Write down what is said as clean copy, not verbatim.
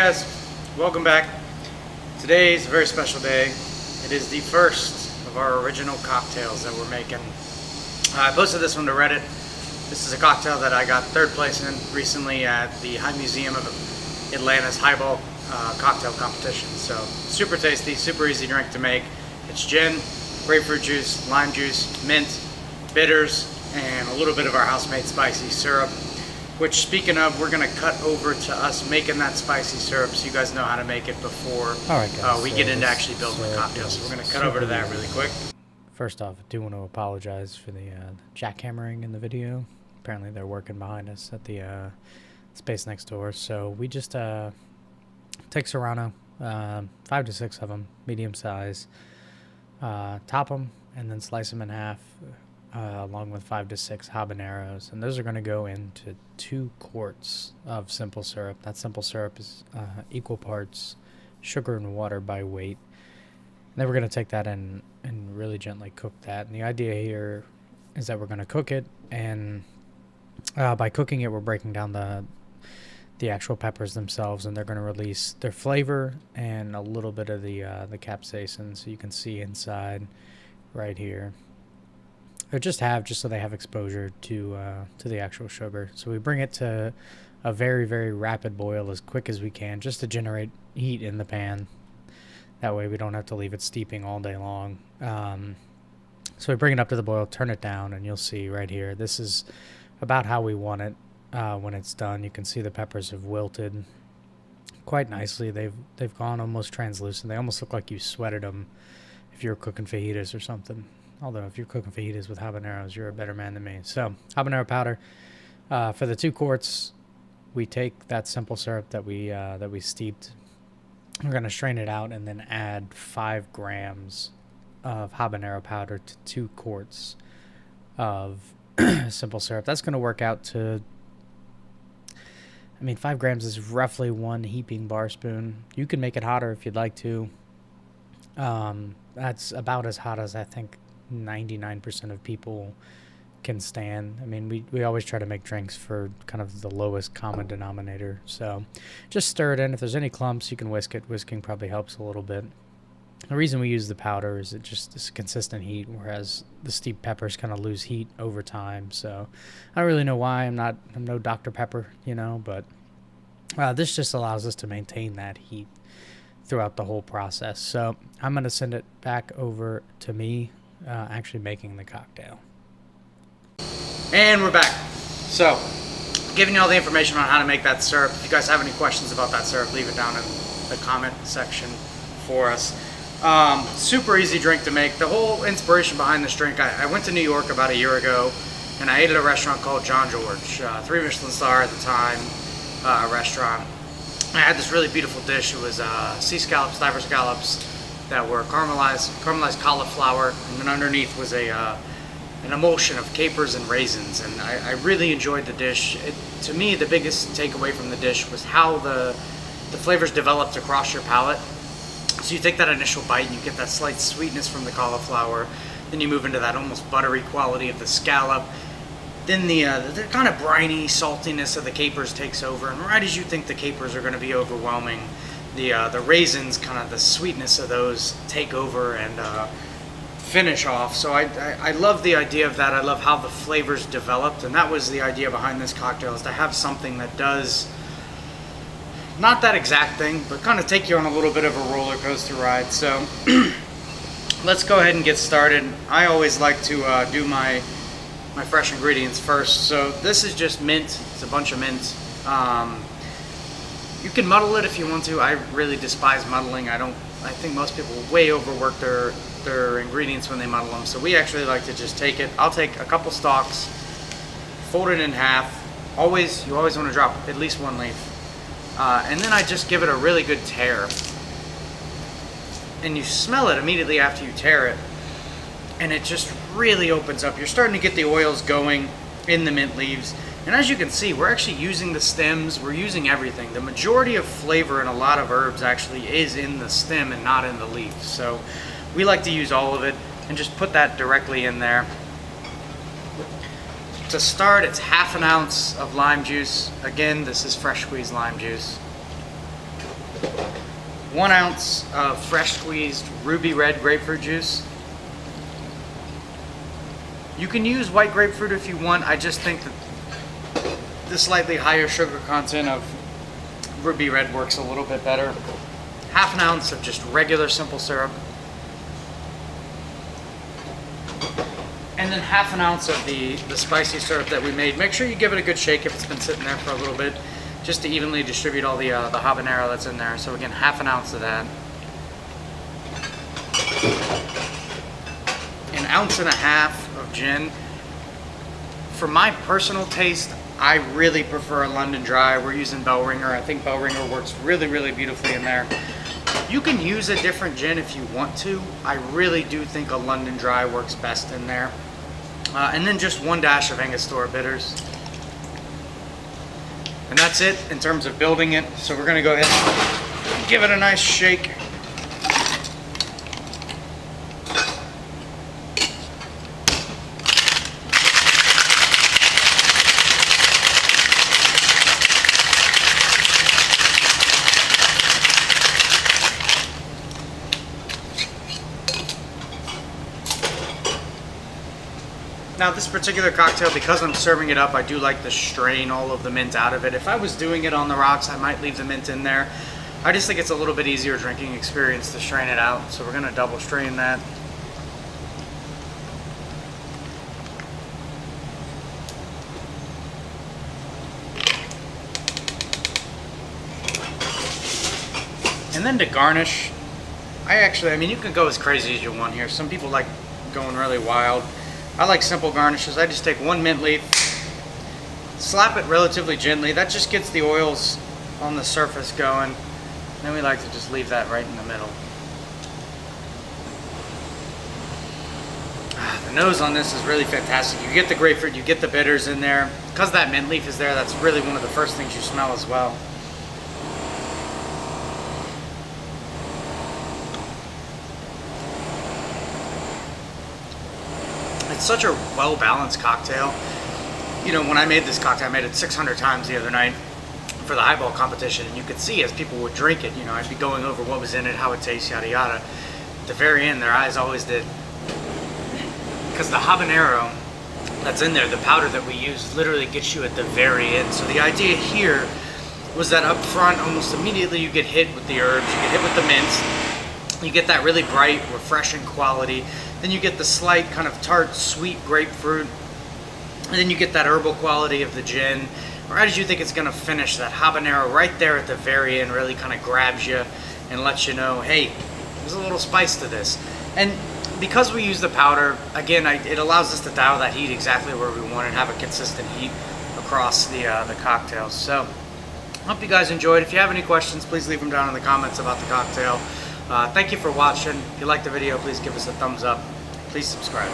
Guys, welcome back. Today is a very special day. It is the first of our original cocktails that we're making. I posted this one to Reddit. This is a cocktail that I got third place in recently at the High Museum of Atlanta's highball cocktail competition. So super tasty, super easy drink to make. It's gin, grapefruit juice, lime juice, mint, bitters, and a little bit of our house-made spicy syrup. Which, speaking of, we're going to cut over to us making that spicy syrup so you guys know how to make it before we get into actually building the cocktail. So we're going to cut over to that really quick. First off, I do want to apologize for the jackhammering in the video. Apparently they're working behind us at the space next door. So we just take Serrano, 5 to 6 of them, medium size, top them, and then slice them in half. Along with 5 to 6 habaneros, and those are going to go into 2 quarts of simple syrup. That simple syrup is equal parts sugar and water by weight. And then we're going to take that and really gently cook that. And the idea here is that we're going to cook it, and by cooking it, we're breaking down the actual peppers themselves, and they're going to release their flavor and a little bit of the capsaicin, so you can see inside right here. Or just so they have exposure to the actual sugar. So we bring it to a very, very rapid boil as quick as we can, just to generate heat in the pan. That way we don't have to leave it steeping all day long. So we bring it up to the boil, turn it down, and you'll see right here, this is about how we want it when it's done. You can see the peppers have wilted quite nicely. They've gone almost translucent. They almost look like you sweated them if you were cooking fajitas or something. Although if you're cooking fajitas with habaneros, you're a better man than me. So habanero powder. For the 2 quarts, we take that simple syrup that we steeped. We're going to strain it out and then add 5 grams of habanero powder to 2 quarts of simple syrup. That's going to work out to, 5 grams is roughly 1 heaping bar spoon. You can make it hotter if you'd like to. That's about as hot as I think 99% of people can stand. We always try to make drinks for kind of the lowest common denominator. So just stir it in. If there's any clumps, you can whisk it. Whisking probably helps a little bit. The reason we use the powder is it just is consistent heat, whereas the steeped peppers kind of lose heat over time. So I don't really know why. I'm no Dr. Pepper, but this just allows us to maintain that heat throughout the whole process. So I'm going to send it back over to me actually making the cocktail. And we're back. So, giving you all the information on how to make that syrup. If you guys have any questions about that syrup, leave it down in the comment section for us. Super easy drink to make. The whole inspiration behind this drink, I went to New York about a year ago, and I ate at a restaurant called John George, 3 Michelin star at the time restaurant. I had this really beautiful dish. It was sea scallops, diver scallops that were caramelized cauliflower, and then underneath was an emulsion of capers and raisins, and I really enjoyed the dish. To me, the biggest takeaway from the dish was how the flavors developed across your palate. So you take that initial bite and you get that slight sweetness from the cauliflower, then you move into that almost buttery quality of the scallop, then the kind of briny saltiness of the capers takes over, and right as you think the capers are going to be overwhelming, the raisins, kind of the sweetness of those, take over and finish off. So I love the idea of that. I love how the flavors developed, and that was the idea behind this cocktail, is to have something that does not that exact thing, but kind of take you on a little bit of a roller coaster ride. So let's go ahead and get started. I always like to do my fresh ingredients first. So this is just mint. It's a bunch of mint. You can muddle it if you want to. I really despise muddling. I think most people way overwork their ingredients when they muddle them. So we actually like to just take it. I'll take a couple stalks, fold it in half. You always want to drop at least 1 leaf. And then I just give it a really good tear. And you smell it immediately after you tear it. And it just really opens up. You're starting to get the oils going in the mint leaves. And as you can see, we're actually using the stems, we're using everything. The majority of flavor in a lot of herbs actually is in the stem and not in the leaf. So we like to use all of it and just put that directly in there. To start, it's 1/2 ounce of lime juice. Again, this is fresh squeezed lime juice. 1 ounce of fresh squeezed ruby red grapefruit juice. You can use white grapefruit if you want. I just think that the slightly higher sugar content of ruby red works a little bit better. 1/2 ounce of just regular simple syrup. And then 1/2 ounce of the spicy syrup that we made. Make sure you give it a good shake if it's been sitting there for a little bit, just to evenly distribute all the habanero that's in there. So again, 1/2 ounce of that. 1.5 ounces of gin. For my personal taste, I really prefer a London Dry. We're using Bell Ringer. I think Bell Ringer works really, really beautifully in there. You can use a different gin if you want to. I really do think a London Dry works best in there. And then just 1 dash of Angostura bitters. And that's it in terms of building it. So we're gonna go ahead and give it a nice shake. Now this particular cocktail, because I'm serving it up, I do like to strain all of the mint out of it. If I was doing it on the rocks, I might leave the mint in there. I just think it's a little bit easier drinking experience to strain it out. So we're gonna double strain that. And then to garnish, I mean, you can go as crazy as you want here. Some people like going really wild. I like simple garnishes. I just take 1 mint leaf, slap it relatively gently. That just gets the oils on the surface going. And then we like to just leave that right in the middle. The nose on this is really fantastic. You get the grapefruit, you get the bitters in there. Because that mint leaf is there, that's really one of the first things you smell as well. It's such a well-balanced cocktail. You know, when I made this cocktail, I made it 600 times the other night for the highball competition, and you could see as people would drink it, you know, I'd be going over what was in it, how it tastes, yada yada. At the very end, their eyes always did. Because the habanero that's in there, the powder that we use, literally gets you at the very end. So the idea here was that up front, almost immediately you get hit with the herbs, you get hit with the mints, you get that really bright, refreshing quality. Then you get the slight kind of tart, sweet grapefruit. And then you get that herbal quality of the gin. Right as you think it's gonna finish, that habanero right there at the very end really kind of grabs you and lets you know, hey, there's a little spice to this. And because we use the powder, again, it allows us to dial that heat exactly where we want and have a consistent heat across the cocktails. So, hope you guys enjoyed. If you have any questions, please leave them down in the comments about the cocktail. Thank you for watching. If you liked the video, please give us a thumbs up. Please subscribe.